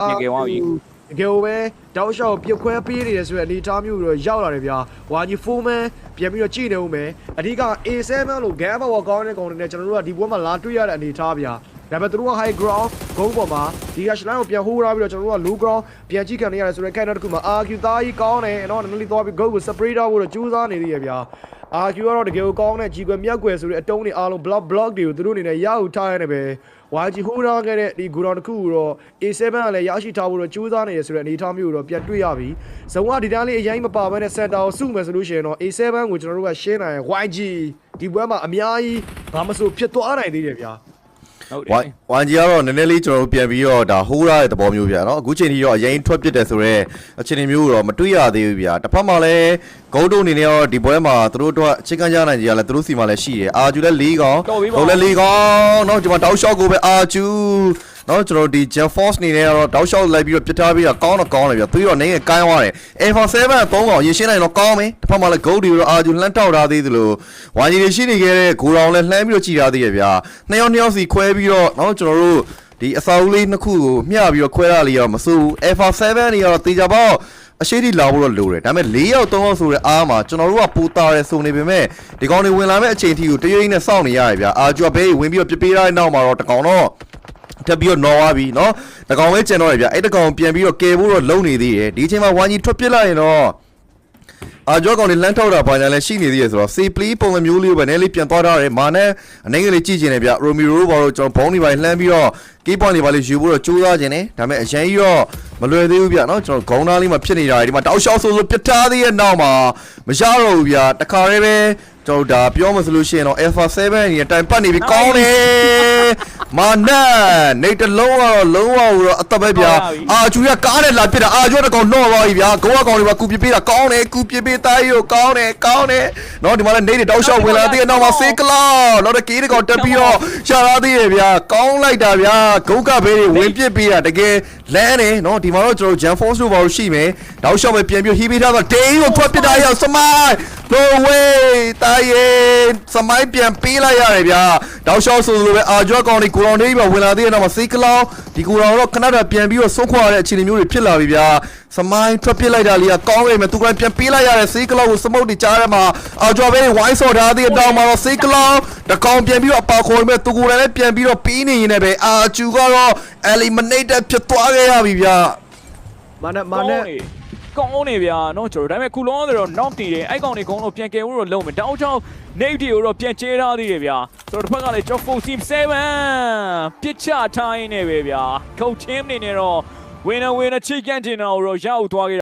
ငကယ်ဝါပြီတကယ်ပဲတောက်လျှောက်ပြုတ်ခွဲပေးနေတယ်ဆိုတဲ့အနေအထားမျိုးတော့ရောက်လာတယ်ဗျာဝါကြီး full man ပြန်ပြီးတော့ကြည့်နေဦးမယ်အဓိက A7 လို့ game power ကောင်းတဲ့ကောင်တွေနဲ့ကျွန်တော်တို့ကဒီပွဲမှာလာတွေ့ရတဲ့အနေအထားဗျာဒါပေမဲ့သူတို့က high ground ဂုံးပေါ်မှာဒီကရှလိုင်းကိုပြန်ဟိုးထားပြီးတော့ကျွန်တော်တို့က low ground ပြန်ကြည့်ခံနေရတယ်ဆိုတဲ့ character တစ်ခုမှာ RQ သားကြီးကောင်းတယ်နော်နည်းနည်းသွားပြီး goal ကို spray ထားဖို့တော့ကြိုးစားနေသေးရဲ့ဗျာ RQ ကတော့တကယ်ကိုကောင်းတဲ့ကြီးကွယ်မြက်ကွယ်ဆိုတဲ့အတုံးတွေအားလုံး block တွေကိုသူတို့အနေနဲ့ရယူထားရတယ်ပဲ YG ဟိုးထားခဲ့တဲ့ဒီ ground တစ်ခုကိုတော့ A7 ကလည်းရရှိထားဖို့တော့ကြိုးစားနေရဆိုတဲ့အနေအထားမျိုးကိုတော့ပြန်တွေ့ရပြီဇုံကဒီတန်းလေးအရင်မပါဘဲနဲ့ center ကိုစုမယ်ဆိုလို့ရှိရင်တော့ A7 ကိုကျွန်တော်တို့ကရှင်းနိုင် YG ဒီပွဲမှာအများကြီးဘာမဆိုဖြစ်သွားနိုင်သေးတယ်ဗျာဝန်ကြီးကတော့နည်းနည်းလေးကျွန်တော်တို့ပြန်ပြီးတော့ဒါဟိုးရတဲ့သဘောမျိုးဗျာနော်အခုချိန်ထိတော့အရင်ထွက်ပစ်တယ်ဆိုတော့အခြေအနေမျိုးတော့မတွေ့ရသေးဘူးဗျာတစ်ဖက်မှာလည်းဂုံးတုံအနေနဲ့တော့ဒီပွဲမှာသူတို့တော့အချင်းကန်းကြနိုင်ကြီးကလည်းသူတို့စီမှာလည်းရှိတယ်အာကျူလည်း၄កောင်းဂုံးလည်း၄កောင်းနော်ဒီမှာတောက်လျှောက်ကိုပဲအာကျူနော်ကျွန်တော်ဒီ Gen Force နေနဲ့ကတော့တောက်လျှောက်လိုက်ပြီးတော့ပြစ်ထားပြီးတော့ကောင်းတော့ကောင်းတယ်ဗျာသူတို့နိုင်ငယ်ကိုင်းသွားတယ် A47 3កောင်းရေရှင်းနိုင်တော့ကောင်းမယ်တစ်ဖက်မှာလည်းဂုံးတွေတော့အာကျူလှမ်းတောက်ထားသေးသလိုဝါကြီးတွေရှိနေခဲ့တဲ့ဂိုရောင်လည်းလှမ်းပြီးတော့ကြည်ထားသေးရဲ့ဗျာနှစ်ယောက်စီခွဲပြီးတော့နော်ကျွန်တော်တို့ဒီအစာဦးလေးနှစ်ခုကိုမျှပြီးတော့ခွဲရလေးတော့မစိုးဘူး F7 တွေကတော့တေချာပေါ့အရှိတိလာဖို့တော့လိုတယ်ဒါပေမဲ့၄ယောက်၃ယောက်ဆိုတဲ့အားမှာကျွန်တော်တို့ကပူတာရဲဆိုနေပေမဲ့ဒီကောင်တွေဝင်လာမဲ့အချိန်ထိကိုတရွေ့နဲ့စောင့်နေရတယ်ဗျာအာကျူဘေးဝင်ပြီးတော့ပြပေးရတဲ့နောက်မှာတော့တကောင်တော့တက်ပြီးတော့နော်သွားပြီနော်တကောင်ပဲကျန်တော့ရဗျာအဲ့တကောင်ပြန်ပြီးတော့ကယ်ဖို့တော့လုံနေသေးတယ်ဒီအချိန်မှာဝိုင်းကြီးထွက်ပစ်လိုက်ရင်တော့အာကျော်ကောင်လေးလမ်းထောက်တာဘာညာလဲရှိနေသေးရဆိုတော့ C play ပုံစံမျိုးလေးပဲနည်းလေးပြန်သွားထားတယ်မာနဲ့အနေငယ်လေးကြည့်ကျင်တယ်ဗျရိုမီရိုဘာလို့ကျွန်တော်ဘုံတွေပါလှမ်းပြီးတော့ key point တွေပါလေးယူဖို့တော့ကြိုးစားကျင်တယ်ဒါပေမဲ့အရင်ကြီးတော့မလွယ်သေးဘူးဗျနော်ကျွန်တော်ဂုံးသားလေးမှာဖြစ်နေတာဒီမှာတောက်လျှောက်ဆိုပြတ်ထားသေးရဲ့နောက်မှာမရတော့ဘူးဗျတခါတည်းပဲကျွန်တော်ဒါပြောမှဆိုလို့ရှိရင်တော့ Alpha 7ရဲ့တိုင်ပတ်နေပြီကောင်းတယ်မာနနေတလုံးကတော့လုံးဝတော့အသက်ပဲဗျအာကျူရကားနဲ့လာပြစ်တာအာကျူတကောင်လော့သွားပြီဗျာဂုံးကောင်တွေပါကူပြပေးတာကောင်းတယ်ကူပြပေးသားကြီးကိုကောင်းတယ်နော်ဒီမှာလည်းနေတောက်လျှောက်ဝင်လာသေးတဲ့နောက်မှာစေးကလောက်နောက်တော့ကေးတကောင်တက်ပြီးတော့ရှာလာသေးရဲ့ဗျာကောင်းလိုက်တာဗျာဂုတ်ကဘေးတွေဝင်ပစ်ပေးတာတကယ်လမ်းနေနော်ဒီမှာတော့ကျွန်တော် Gen Force တို့ဘာလို့ရှိမယ်တောက်လျှောက်ပဲပြန်ပြီးဟီးပေးထားတော့ဒေးကိုထွက်ပစ်တာရောက်စမိုင်း no way တာရင်စမိုင်းပြန်ပေးလိုက်ရတယ်ဗျာတောက်လျှောက်ဆိုလိုပဲအာကျွတ်ကောင်တွေကိုရောင်နေပြီးဝင်လာသေးတဲ့နောက်မှာစေးကလောက်ဒီကိုရောင်တော့ခဏတာပြန်ပြီးတော့ဆုံးခွာရတဲ့အခြေအနေမျိုးတွေဖြစ်လာပြီဗျာစမိုင်းထွက်ပစ်လိုက်တာလေးကကောင်းနေမယ်သူကပြန်ပေးလိုက်ရတဲ့စေးကလောက်ကိုစမုတ်တွေကြားထဲမှာအာကျွတ်ပဲဝိုင်းဆော်ထားသေးတဲ့တောင်မှာတော့စေးကလောက်တကောင်ပြန်ပြီးတော့အပါခေါ်နေမဲ့သူကိုယ်တိုင်လည်းပြန်ပြီးတော့ပေးနေရင်လည်းအာကျူကတော့ eliminated ဖြစ်သွားခဲ့ရပြီဗျာမာနဲ့ကောင်းနေဗျာနော်ကျွန်တော်ဒါပေမဲ့ခုလုံးဆိုတော့ knock တည်တယ်အဲ့ကောင်တွေကုန်းတော့ပြန်ကယ်ဖို့တော့လုံးမယ်တောက်ချောင်း Nate တွေကိုတော့ပြန်ကျဲထားသေးတယ်ဗျာဆိုတော့တစ်ဖက်ကလည်း Job 4 Team 7ပြစ်ချထားရင်းနေပဲဗျာ Coach Team နေနဲ့တော့ winner chicken dinner ကိုတော့ရောက်သွားခဲ့